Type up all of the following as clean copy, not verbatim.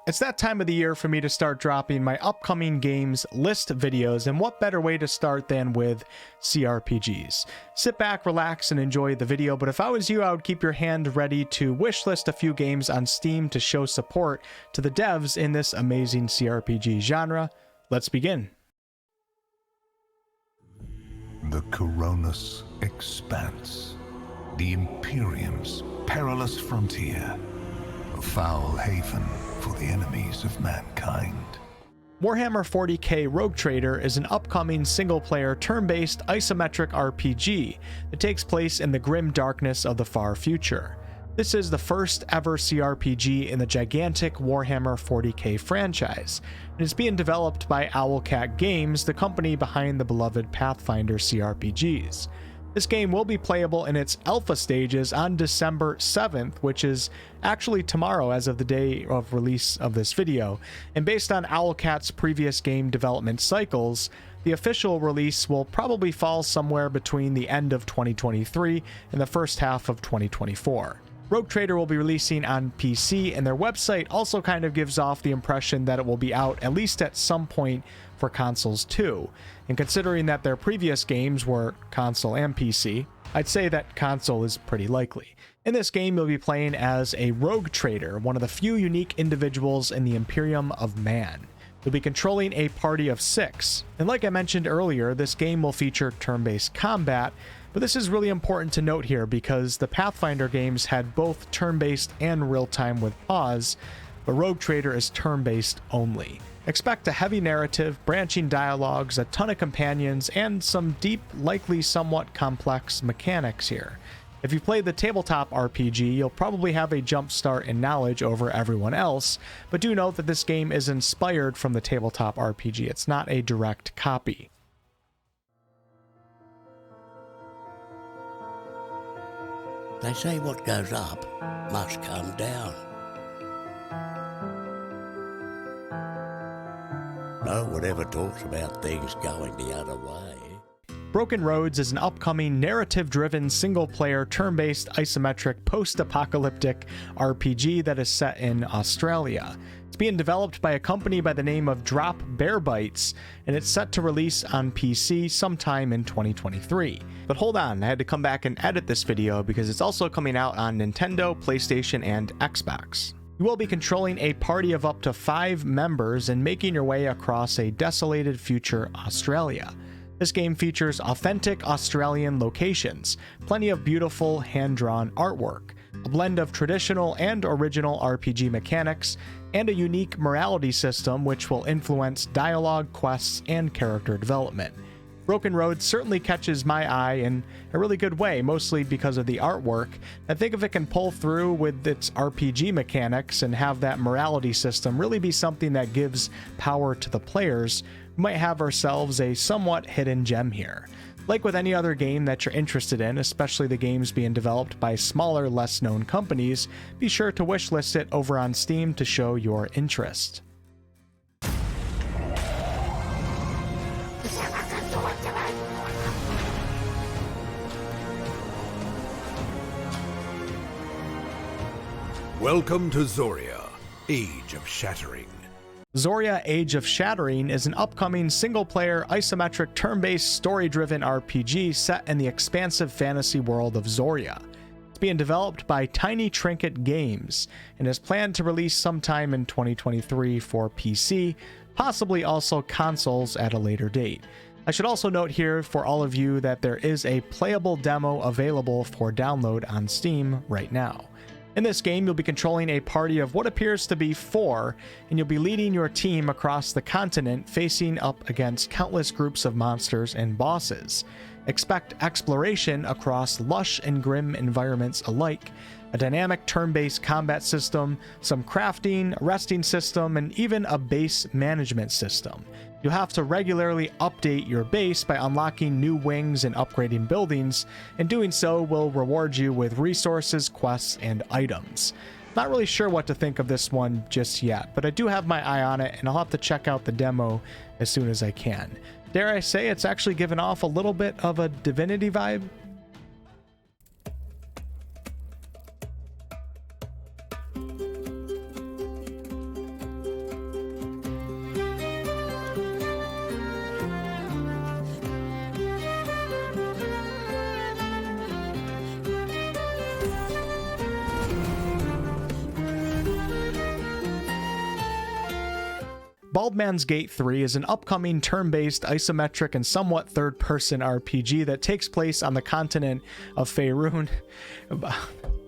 It's that time of the year for me to start dropping my upcoming games list videos, and what better way to start than with CRPGs. Sit back, relax, and enjoy the video, but if I was you, I would keep your hand ready to wishlist a few games on Steam to show support to the devs in this amazing CRPG genre. Let's begin. The Coronis Expanse, the Imperium's perilous frontier, a foul haven for the enemies of mankind. Warhammer 40k Rogue Trader is an upcoming single-player turn-based isometric RPG that takes place in the grim darkness of the far future. This is the first ever CRPG in the gigantic Warhammer 40k franchise, and is being developed by Owlcat Games, the company behind the beloved Pathfinder CRPGs. This game will be playable in its alpha stages on December 7th, which is actually tomorrow as of the day of release of this video, and based on Owlcat's previous game development cycles, the official release will probably fall somewhere between the end of 2023 and the first half of 2024. Rogue Trader will be releasing on PC, and their website also kind of gives off the impression that it will be out at least at some point for consoles too. And considering that their previous games were console and PC, I'd say that console is pretty likely. In this game, you'll be playing as a Rogue Trader, one of the few unique individuals in the Imperium of Man. You'll be controlling a party of 6. And like I mentioned earlier, this game will feature turn-based combat, but this is really important to note here because the Pathfinder games had both turn-based and real-time with pause, but Rogue Trader is turn-based only. Expect a heavy narrative, branching dialogues, a ton of companions, and some deep, likely somewhat complex mechanics here. If you played the tabletop RPG, you'll probably have a jump start in knowledge over everyone else, but do note that this game is inspired from the tabletop RPG. It's not a direct copy. They say what goes up must come down. No one ever talks about things going the other way. Broken Roads is an upcoming narrative-driven single-player turn-based isometric post-apocalyptic RPG that is set in Australia. It's being developed by a company by the name of Drop Bear Bites, and it's set to release on PC sometime in 2023. But hold on, I had to come back and edit this video because it's also coming out on Nintendo, PlayStation, and Xbox. You will be controlling a party of up to 5 members and making your way across a desolated future Australia. This game features authentic Australian locations, plenty of beautiful hand-drawn artwork, a blend of traditional and original RPG mechanics, and a unique morality system which will influence dialogue, quests, and character development. Broken Road certainly catches my eye in a really good way, mostly because of the artwork. I think if it can pull through with its RPG mechanics and have that morality system really be something that gives power to the players, we might have ourselves a somewhat hidden gem here. Like with any other game that you're interested in, especially the games being developed by smaller, less-known companies, be sure to wishlist it over on Steam to show your interest. Welcome to Zoria, Age of Shattering. Zoria Age of Shattering is an upcoming single-player isometric turn-based story-driven RPG set in the expansive fantasy world of Zoria. It's being developed by Tiny Trinket Games and is planned to release sometime in 2023 for PC, possibly also consoles at a later date. I should also note here for all of you that there is a playable demo available for download on Steam right now. In this game, you'll be controlling a party of what appears to be 4, and you'll be leading your team across the continent, facing up against countless groups of monsters and bosses. Expect exploration across lush and grim environments alike, a dynamic turn-based combat system, some crafting, a resting system, and even a base management system. You'll have to regularly update your base by unlocking new wings and upgrading buildings, and doing so will reward you with resources, quests, and items. Not really sure what to think of this one just yet, but I do have my eye on it, and I'll have to check out the demo as soon as I can. Dare I say it's actually given off a little bit of a Divinity vibe? Baldur's Gate 3 is an upcoming turn-based isometric and somewhat third-person RPG that takes place on the continent of Faerun,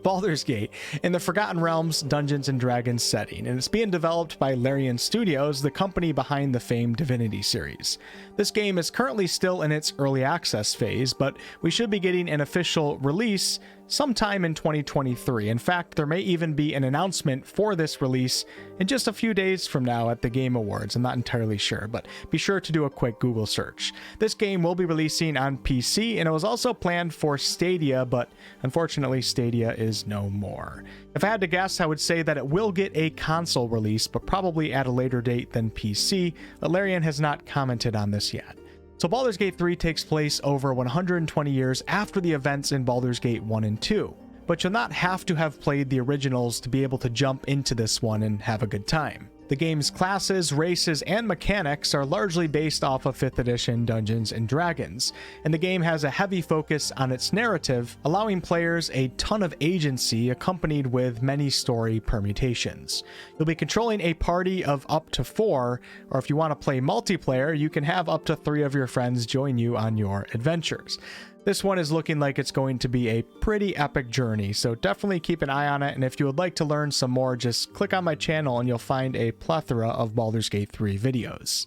Baldur's Gate, in the Forgotten Realms Dungeons & Dragons setting, and it's being developed by Larian Studios, the company behind the famed Divinity series. This game is currently still in its early access phase, but we should be getting an official release sometime in 2023. In fact, there may even be an announcement for this release in just a few days from now at the Game Awards. I'm not entirely sure, but be sure to do a quick Google search. This game will be releasing on PC, and it was also planned for Stadia, but unfortunately Stadia is no more. If I had to guess, I would say that it will get a console release, but probably at a later date than PC, but Larian has not commented on this yet. So Baldur's Gate 3 takes place over 120 years after the events in Baldur's Gate 1 and 2, but you'll not have to have played the originals to be able to jump into this one and have a good time. The game's classes, races, and mechanics are largely based off of 5th edition Dungeons & Dragons, and the game has a heavy focus on its narrative, allowing players a ton of agency accompanied with many story permutations. You'll be controlling a party of up to 4, or if you want to play multiplayer, you can have up to 3 of your friends join you on your adventures. This one is looking like it's going to be a pretty epic journey, so definitely keep an eye on it, and if you would like to learn some more, just click on my channel and you'll find a plethora of Baldur's Gate 3 videos.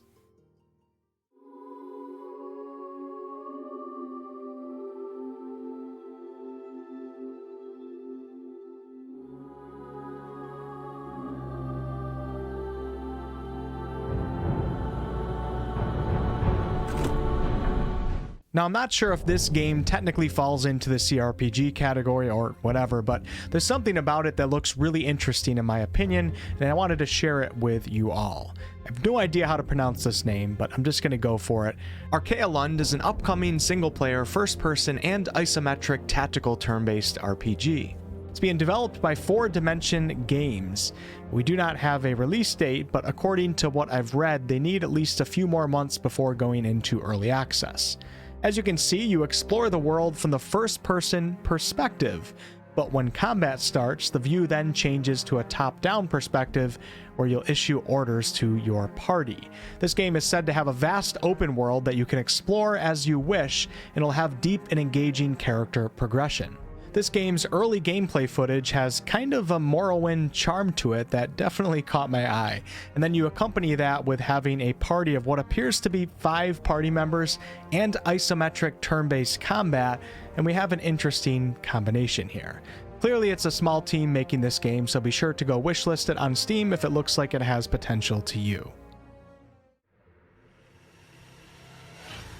Now, I'm not sure if this game technically falls into the CRPG category or whatever, but there's something about it that looks really interesting in my opinion, and I wanted to share it with you all. I have no idea how to pronounce this name, but I'm just going to go for it. Archaelund is an upcoming single-player, first-person, and isometric tactical turn-based RPG. It's being developed by 4 Dimension Games. We do not have a release date, but according to what I've read, they need at least a few more months before going into early access. As you can see, you explore the world from the first-person perspective, but when combat starts, the view then changes to a top-down perspective where you'll issue orders to your party. This game is said to have a vast open world that you can explore as you wish, and it'll have deep and engaging character progression. This game's early gameplay footage has kind of a Morrowind charm to it that definitely caught my eye, and then you accompany that with having a party of what appears to be 5 party members and isometric turn-based combat, and we have an interesting combination here. Clearly it's a small team making this game, so be sure to go wishlist it on Steam if it looks like it has potential to you.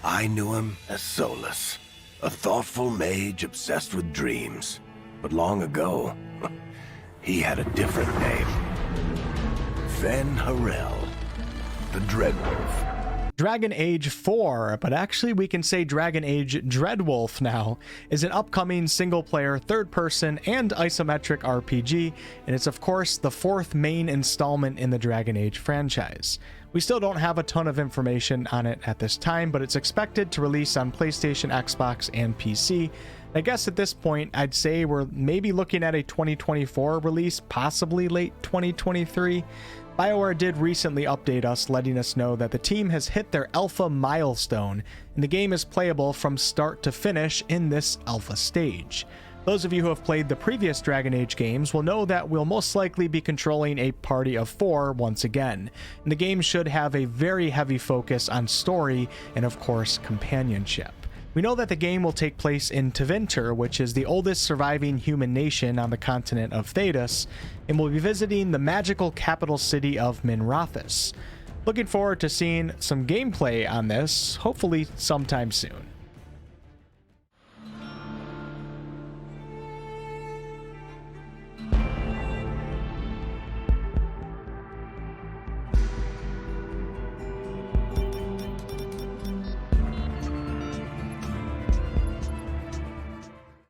I knew him as Solus, a thoughtful mage obsessed with dreams. But long ago, he had a different name. Fen Harel, the Dreadwolf. Dragon Age 4, but actually we can say Dragon Age Dreadwolf now, is an upcoming single-player, third-person, and isometric RPG, and it's of course the 4th main installment in the Dragon Age franchise. We still don't have a ton of information on it at this time, but it's expected to release on PlayStation, Xbox, and PC. I guess at this point, I'd say we're maybe looking at a 2024 release, possibly late 2023. BioWare did recently update us, letting us know that the team has hit their alpha milestone, and the game is playable from start to finish in this alpha stage. Those of you who have played the previous Dragon Age games will know that we'll most likely be controlling a party of 4 once again, and the game should have a very heavy focus on story and of course companionship. We know that the game will take place in Tevinter, which is the oldest surviving human nation on the continent of Thedas, and we'll be visiting the magical capital city of Minrathous. Looking forward to seeing some gameplay on this, hopefully sometime soon.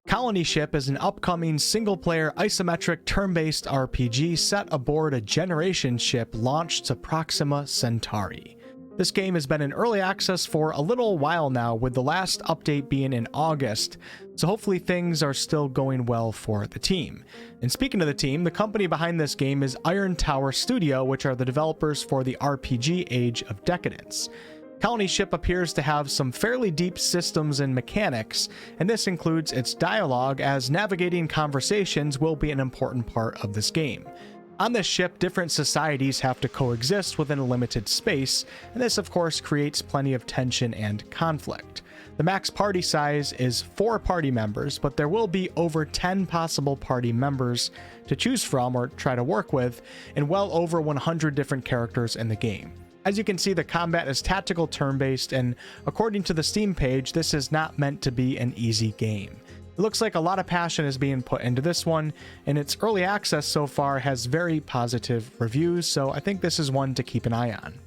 Colony Ship is an upcoming single-player isometric turn-based RPG set aboard a Generation ship launched to Proxima Centauri. This game has been in early access for a little while now, with the last update being in August, so hopefully things are still going well for the team. And speaking of the team, the company behind this game is Iron Tower Studio, which are the developers for the RPG Age of Decadence. Colony Ship appears to have some fairly deep systems and mechanics, and this includes its dialogue, as navigating conversations will be an important part of this game. On this ship, different societies have to coexist within a limited space, and this of course creates plenty of tension and conflict. The max party size is 4 party members, but there will be over 10 possible party members to choose from or try to work with, and well over 100 different characters in the game. As you can see, the combat is tactical turn-based, and according to the Steam page, this is not meant to be an easy game. It looks like a lot of passion is being put into this one, and its early access so far has very positive reviews, so I think this is one to keep an eye on.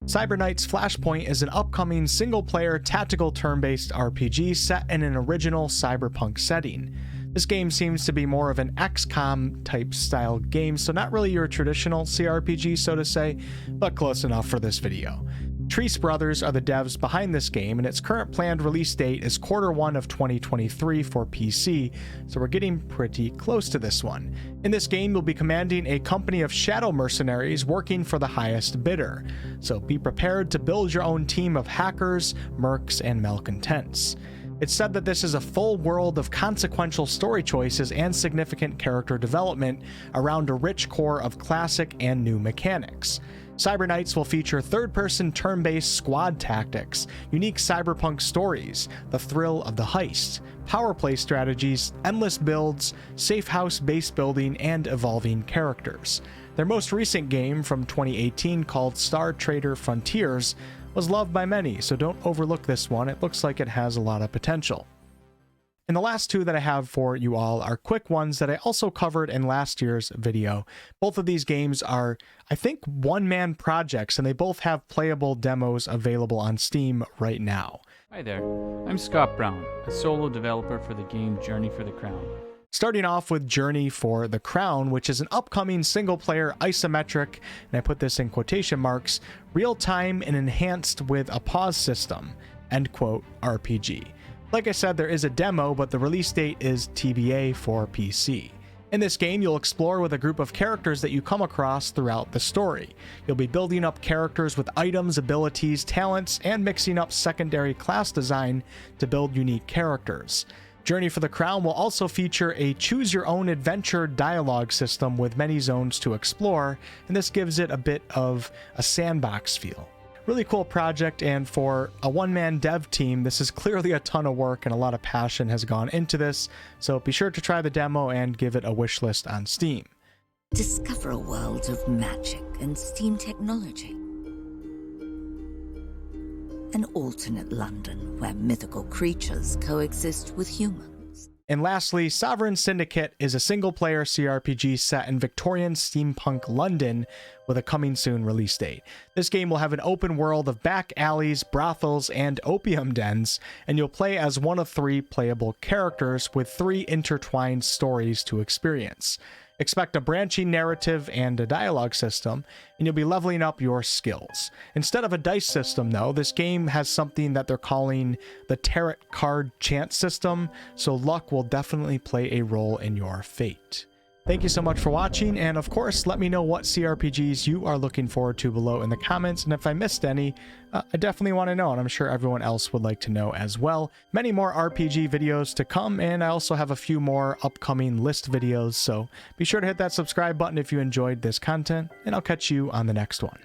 Cyberknight's Flashpoint is an upcoming single-player tactical turn-based RPG set in an original cyberpunk setting. This game seems to be more of an XCOM type style game, so not really your traditional CRPG, so to say, but close enough for this video. Treese Brothers are the devs behind this game, and its current planned release date is Q1 of 2023 for PC, so we're getting pretty close to this one. In this game, you'll be commanding a company of shadow mercenaries working for the highest bidder, so be prepared to build your own team of hackers, mercs, and malcontents. It's said that this is a full world of consequential story choices and significant character development around a rich core of classic and new mechanics. Cyberknights will feature third-person turn-based squad tactics, unique cyberpunk stories, the thrill of the heist, power play strategies, endless builds, safe house base building, and evolving characters. Their most recent game from 2018, called Star Trader Frontiers, was loved by many, so don't overlook this one. It looks like it has a lot of potential. And the last two that I have for you all are quick ones that I also covered in last year's video. Both of these games are, I think, one-man projects, and they both have playable demos available on Steam right now. Hi there, I'm Scott Brown, a solo developer for the game Journey for the Crown. Starting off with Journey for the Crown, which is an upcoming single-player isometric, and I put this in quotation marks, real-time and enhanced with a pause system, end quote, RPG. Like I said, there is a demo, but the release date is TBA for PC. In this game, you'll explore with a group of characters that you come across throughout the story. You'll be building up characters with items, abilities, talents, and mixing up secondary class design to build unique characters. Journey for the Crown will also feature a choose-your-own-adventure dialogue system with many zones to explore, and this gives it a bit of a sandbox feel. Really cool project, and for a one-man dev team, this is clearly a ton of work and a lot of passion has gone into this, so be sure to try the demo and give it a wish list on Steam. Discover a world of magic and steam technology. An alternate London where mythical creatures coexist with humans. And lastly, Sovereign Syndicate is a single-player CRPG set in Victorian steampunk London with a coming soon release date. This game will have an open world of back alleys, brothels, and opium dens, and you'll play as one of 3 playable characters with 3 intertwined stories to experience. Expect a branching narrative and a dialogue system, and you'll be leveling up your skills. Instead of a dice system, though, this game has something that they're calling the Tarot Card Chance system, so luck will definitely play a role in your fate. Thank you so much for watching, and of course, let me know what CRPGs you are looking forward to below in the comments, and if I missed any, I definitely want to know, and I'm sure everyone else would like to know as well. Many more RPG videos to come, and I also have a few more upcoming list videos, so be sure to hit that subscribe button if you enjoyed this content, and I'll catch you on the next one.